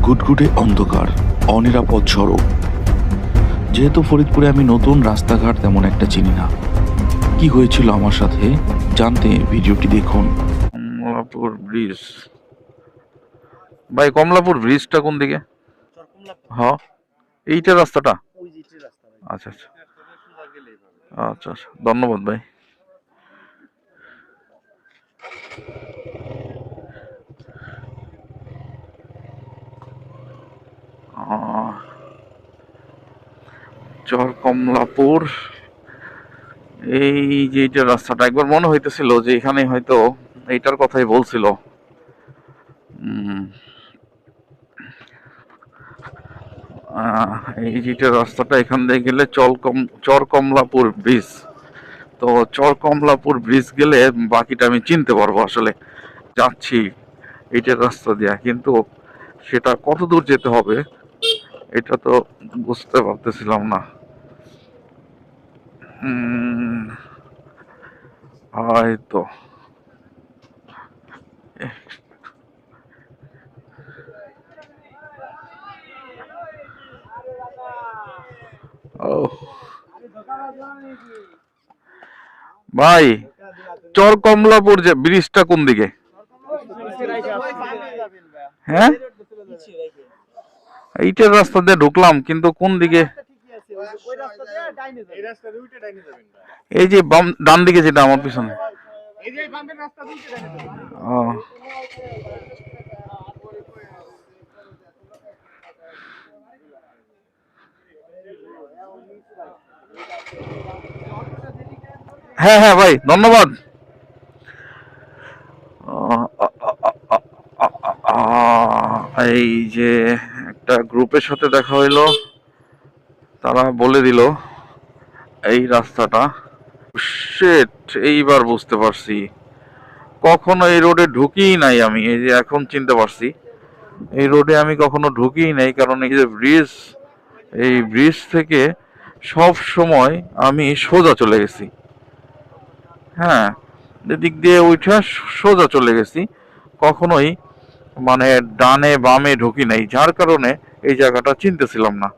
ঘুটঘুটে অন্ধকার, অনিরাপদ সড়ক। যেহেতু ফরিদপুরে আমি নতুন, রাস্তাঘাট তেমন একটা চিনি না। কি হয়েছিল আমার সাথে জানতে ভিডিওটি দেখুন। কমলাপুর ব্রিজ। ভাই, কমলাপুর ব্রিজটা কোন দিকে? হ্যাঁ, এইটা রাস্তাটা। আচ্ছা আচ্ছা আচ্ছা আচ্ছা, ধন্যবাদ ভাই। চর কমলাপুর, এই যে এইটা রাস্তাটা, একবার মনে হইতেছিল যে এখানে হয়তো এইটার কথাই বলছিল। এই যেটা রাস্তাটা, এখান দিয়ে গেলে চর কমলাপুর ব্রিজ। তো চর কমলাপুর ব্রিজ গেলে বাকিটা আমি চিনতে পারবো আসলে। যাচ্ছি এইটার রাস্তা দিয়া, কিন্তু সেটা কত দূর যেতে হবে এটা তো বুঝতে পারতেছিলাম না। হয়তো ও ভাই, চর কমলাপুর যে ব্রিজটা কোন দিকে? হ্যাঁ, এইটার রাস্তা দিয়ে ঢুকলাম, কিন্তু কোন দিকে? এই যে বাম ডান দিকে, যেটা আমার পিছনে। ও, হ্যাঁ হ্যাঁ ভাই, ধন্যবাদ। এই যে একটা গ্রুপের সাথে দেখা হইলো, তারা বলে দিল এই রাস্তাটা। শিট, এইবার বুঝতে পারছি। কখনো এই রোডে ঢুকিই নাই আমি, এই যে এখন চিনতে পারছি। এই রোডে আমি কখনো ঢুকিই নাই, কারণ এই যে ব্রিজ, এই ব্রিজ থেকে সব সময় আমি সোজা চলে গেছি। হ্যাঁ, এদিক দিয়ে উঠে সোজা চলে গেছি, কখনোই মানে ডানে বামে ঢুকি নাই, যার কারণে এই জায়গাটা চিনতেছিলাম না।